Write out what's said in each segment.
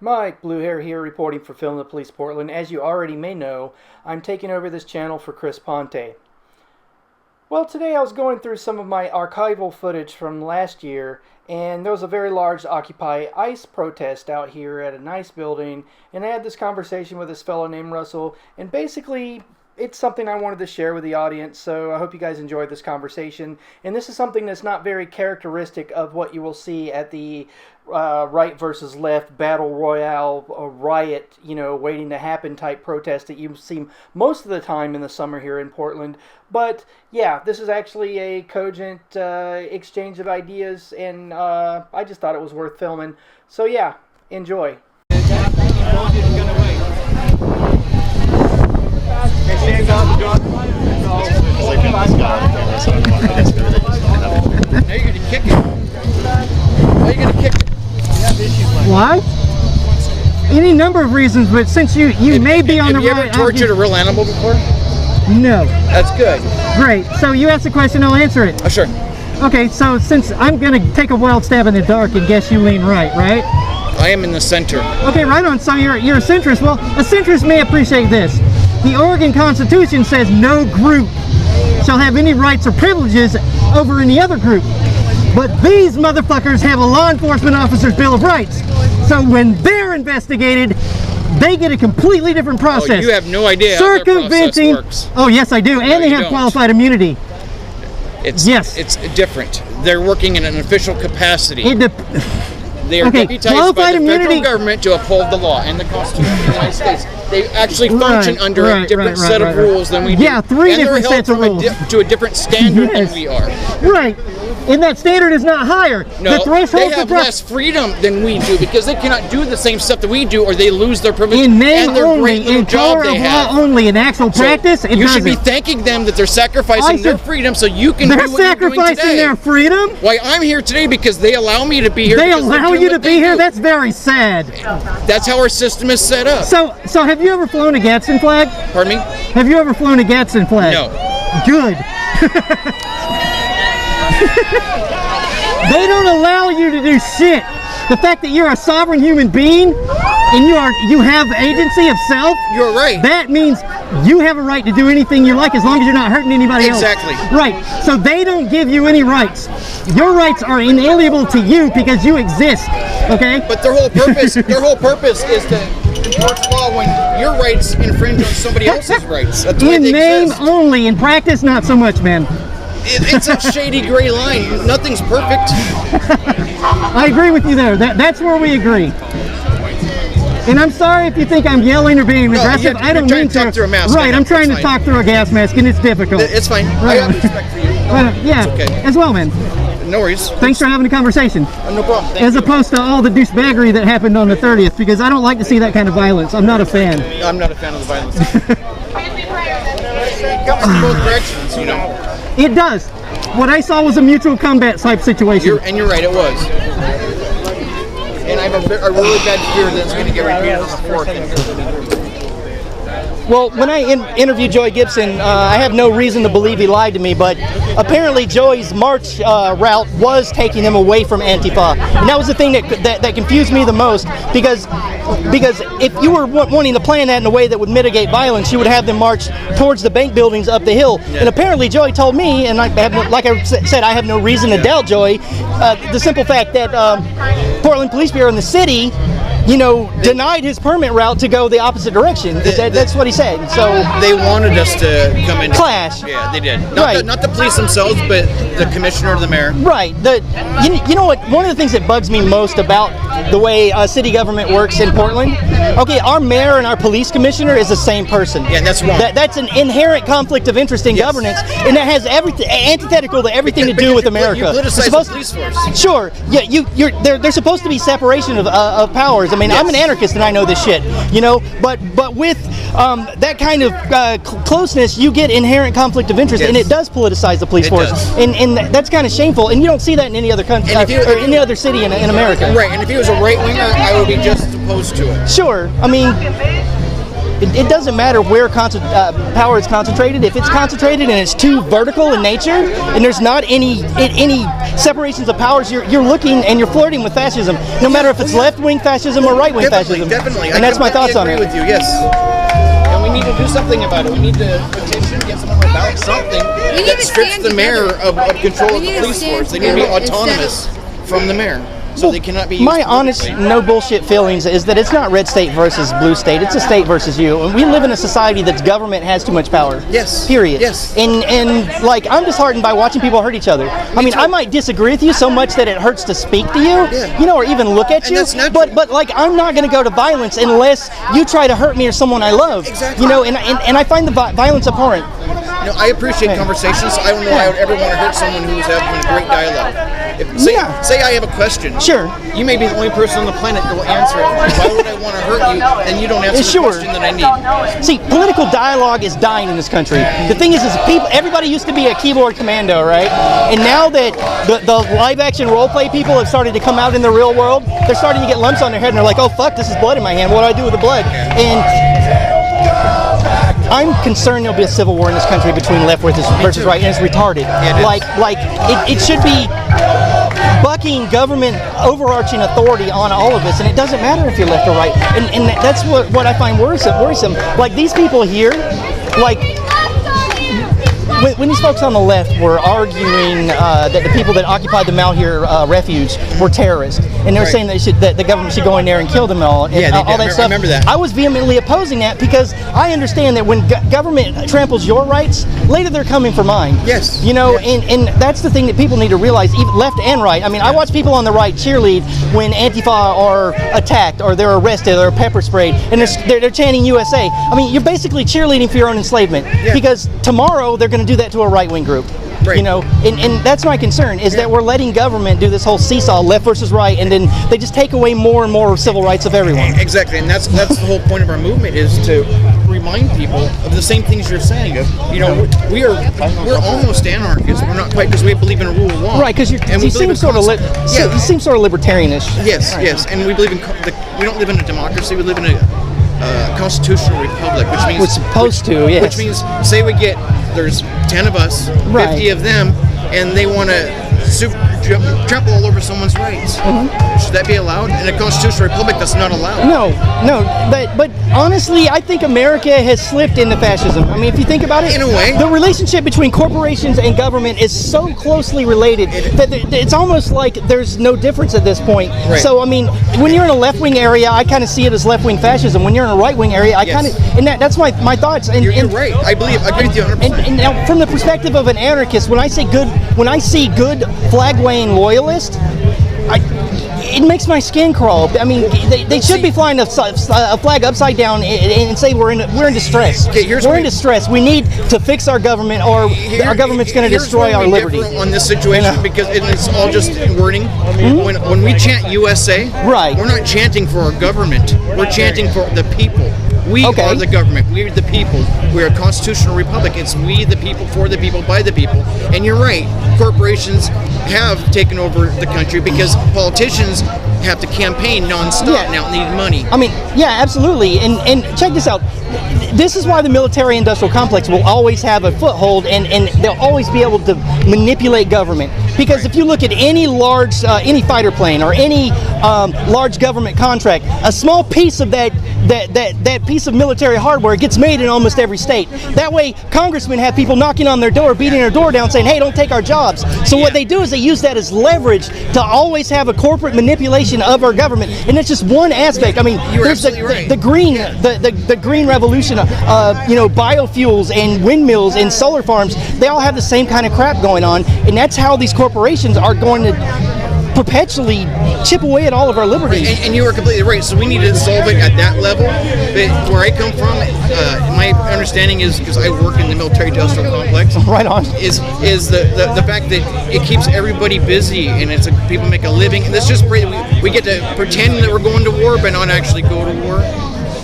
Mike Blue Hair here reporting for Film the Police Portland. As you already may know, I'm taking over this channel for Chris Ponte. Well, today I was going through some of my archival footage from last year, and there was a very large Occupy ICE protest out here at a nice building, and I had this conversation with this fellow named Russell, and basically it's something I wanted to share with the audience, so I hope you guys enjoyed this conversation. And this is something that's not very characteristic of what you will see at the right versus left battle royale riot, waiting to happen type protest that you see most of the time in the summer here in Portland. But yeah, this is actually a cogent exchange of ideas, and I just thought it was worth filming. So yeah, enjoy. Now you're gonna kick it. Why are you gonna kick it? Why? Any number of reasons, but since you may be on the right... Have you ever tortured a real animal before? No. That's good. Great. So you ask the question, I'll answer it. Oh, sure. Okay, so since I'm going to take a wild stab in the dark and guess you lean right? I am in the center. Okay, right on. So you're a centrist. Well, a centrist may appreciate this. The Oregon Constitution says no group shall have any rights or privileges over any other group. But these motherfuckers have a law enforcement officer's Bill of Rights. So when they're investigated, they get a completely different process. Oh, you have no idea how their process works. Oh, yes, I do. And they have qualified immunity. It's different. They're working in an official capacity. They are deputized by the federal government to uphold the law and the Constitution of the United States. They actually function under a different set of rules than we do. Yeah, three different sets of rules. To a different standard than we are. Right. And that standard is not higher. No, they have less freedom than we do because they cannot do the same stuff that we do, or they lose their privilege in name and their only, in color of law only, in actual practice, it you should be thanking them that they're sacrificing their freedom so you can do what you're doing today. They're sacrificing their freedom? Why, I'm here today because they allow me to be here. They allow you to be here? That's very sad. That's how our system is set up. So have you ever flown a Gadsden flag? Pardon me? Have you ever flown a Gadsden flag? No. Good. They don't allow you to do shit. The fact that you're a sovereign human being and you have agency of self. You're right. That means you have a right to do anything you like as long as you're not hurting anybody else. Exactly. Right. So they don't give you any rights. Your rights are inalienable to you because you exist. Okay? But their whole purpose is to enforce law when your rights infringe on somebody else's rights. That's in name only, in practice not so much, man. It's a shady gray line. Nothing's perfect. I agree with you there. That's where we agree. And I'm sorry if you think I'm yelling or being aggressive. I don't mean to. Talk through a mask. Right, I'm trying to talk through a gas mask, and it's difficult. It's fine. Right. I have respect for you. Yeah, it's okay. As well, man. No worries. Thanks for having a conversation. No problem. As opposed to all the douchebaggery that happened on the 30th, because I don't like to see that kind of violence. I'm not a fan. I'm not a fan of the violence. It comes from both directions, It does. What I saw was a mutual combat type situation. You're right, it was. And I have a really bad fear that it's going to get repeated on the 4th. Well, when I interviewed Joey Gibson, I have no reason to believe he lied to me, but apparently Joey's march route was taking him away from Antifa. And that was the thing that confused me the most, because if you were wanting to plan that in a way that would mitigate violence, you would have them march towards the bank buildings up the hill. Yeah. And apparently Joey told me, and like I said, I have no reason to doubt Joey, the simple fact that Portland Police Bureau in the city denied his permit route to go the opposite direction. That's what he said. So they wanted us to come in clash. Yeah, they did. Not the police themselves, but the commissioner or the mayor. Right. You know what? One of the things that bugs me most about the way city government works in Portland. Okay, our mayor and our police commissioner is the same person. Yeah, that's wrong. That's an inherent conflict of interest in governance, and that has everything antithetical to everything to do with America. You politicize the police force. Sure. Yeah. There's supposed to be separation of powers. I mean, I'm an anarchist and I know this shit, but with that kind of closeness, you get inherent conflict of interest, and it does politicize the police force, and that's kind of shameful, and you don't see that in any other country or any other city in America. Right, and if he was a right-winger, I would be just opposed to it. Sure, I mean, it doesn't matter where power is concentrated. If it's concentrated and it's too vertical in nature, and there's not any separations of powers, you're looking and you're flirting with fascism, no matter if it's left-wing fascism or right-wing fascism. Definitely. And that's my thoughts on it. I agree with you, yes. And we need to do something about it. We need to petition, get someone about something that strips the mayor of control of the police force. They need to be autonomous from the mayor. So they cannot be used my honest, no bullshit feelings is that it's not red state versus blue state. It's a state versus you. And we live in a society that's government has too much power. Yes. Period. Yes. And like, I'm disheartened by watching people hurt each other. I mean, I might disagree with you so much that it hurts to speak to you, you know, or even look at And you. that's natural. But like, I'm not going to go to violence unless you try to hurt me or someone I love. Exactly. You know, and I find the violence abhorrent. You know, I appreciate conversations. I don't know why I would ever want to hurt someone who's having a great dialogue. Say I have a question. Sure. You may be the only person on the planet that will answer it. Why would I want to hurt you and you don't answer the question that I need? See, political dialogue is dying in this country. The thing is everybody used to be a keyboard commando, right? And now that the live-action role-play people have started to come out in the real world, they're starting to get lumps on their head and they're like, oh, fuck, this is blood in my hand. What do I do with the blood? And I'm concerned there'll be a civil war in this country between left versus right, and it's retarded. It should be bucking government overarching authority on all of us, and it doesn't matter if you're left or right. And that's what I find worrisome. Like, these people here, like, when these folks on the left were arguing that the people that occupied the Malheur refuge were terrorists, and they were saying that the government should go in there and kill them all, and all that stuff. I remember that. I was vehemently opposing that because I understand that when government tramples your rights, later they're coming for mine. Yes. You know, and that's the thing that people need to realize, even left and right. I mean, I watch people on the right cheerlead when Antifa are attacked or they're arrested or pepper sprayed, and they're chanting USA. I mean, you're basically cheerleading for your own enslavement because tomorrow they're going to do that to a right-wing group. Right. You know, and that's my concern, is that we're letting government do this whole seesaw, left versus right, and then they just take away more and more civil rights of everyone. Exactly, and that's the whole point of our movement, is to remind people of the same things you're saying. You know, we're almost anarchists. We're not quite, because we believe in a rule of law. Right, because you seem sort of libertarianish. Yes, right. Yes, and we believe in we don't live in a democracy. We live in a constitutional republic, which means we're supposed to. Yes. Which means, say there's 10 of us, 50 of them, and they want to trample all over someone's rights. Should that be allowed? In a constitutional republic, that's not allowed. No. But honestly, I think America has slipped into fascism. I mean, if you think about it, in a way, the relationship between corporations and government is so closely related that it's almost like there's no difference at this point. Right. So, I mean, when you're in a left-wing area, I kind of see it as left-wing fascism. When you're in a right-wing area, I kind of, and that's my thoughts. And you're right. I agree with you 100%. And now, from the perspective of an anarchist, when I see good flag-waving loyalists, it makes my skin crawl. I mean, they should be flying a flag upside down and say we're in distress. Okay, we're in distress. We need to fix our government, or our government's going to destroy our liberty. On this situation, because it's all just wording. When we chant USA, right, we're not chanting for our government. We're chanting for the people. We are the government. We're the people. We're a constitutional republic. It's we the people, for the people, by the people. And you're right. Corporations have taken over the country because politicians have to campaign nonstop now, need money. I mean, yeah, absolutely. And check this out. This is why the military-industrial complex will always have a foothold, and they'll always be able to manipulate government. Because if you look at any large, any fighter plane or any large government contract, a small piece of that piece of military hardware gets made in almost every state. That way, congressmen have people knocking on their door, beating their door down, saying, "Hey, don't take our jobs." So what they do is they use that as leverage to always have a corporate manipulation of our government, and it's just one aspect. I mean, there's the green revolution, biofuels and windmills and solar farms. They all have the same kind of crap going on, and that's how these corporations are going to perpetually chip away at all of our liberties. And you are completely right. So we need to solve it at that level. But where I come from, my understanding is, because I work in the military-industrial complex, right on, is the fact that it keeps everybody busy, and it's people make a living. And it's just great. We get to pretend that we're going to war, but not actually go to war.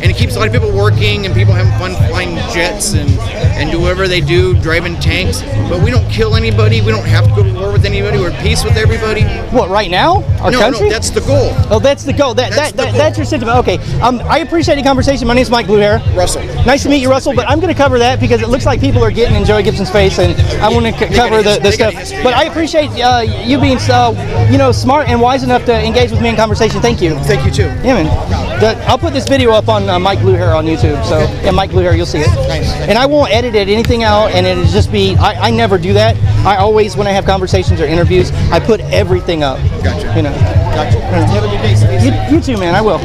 and it keeps a lot of people working and people having fun flying jets and do whatever they do, driving tanks. But we don't kill anybody. We don't have to go to war with anybody. We're at peace with everybody. What, right now? Our country? No, that's the goal. Oh, that's the goal. That's your sentiment. Okay. I appreciate the conversation. My name's Mike Bluehair. Russell. Nice to meet you, Russell. But I'm going to cover that because it looks like people are getting in Joey Gibson's face, and I want to cover the stuff. But I appreciate you being smart and wise enough to engage with me in conversation. Thank you. Thank you too. Yeah, man. I'll put this video up on Mike Bluehair on YouTube. So yeah, Mike Bluehair, you'll see it. Nice. And I won't edit anything out, and it'll just be. I never do that. I always, when I have conversations or interviews, I put everything up. Gotcha. You know. Gotcha. You have a good day. You too, man. I will.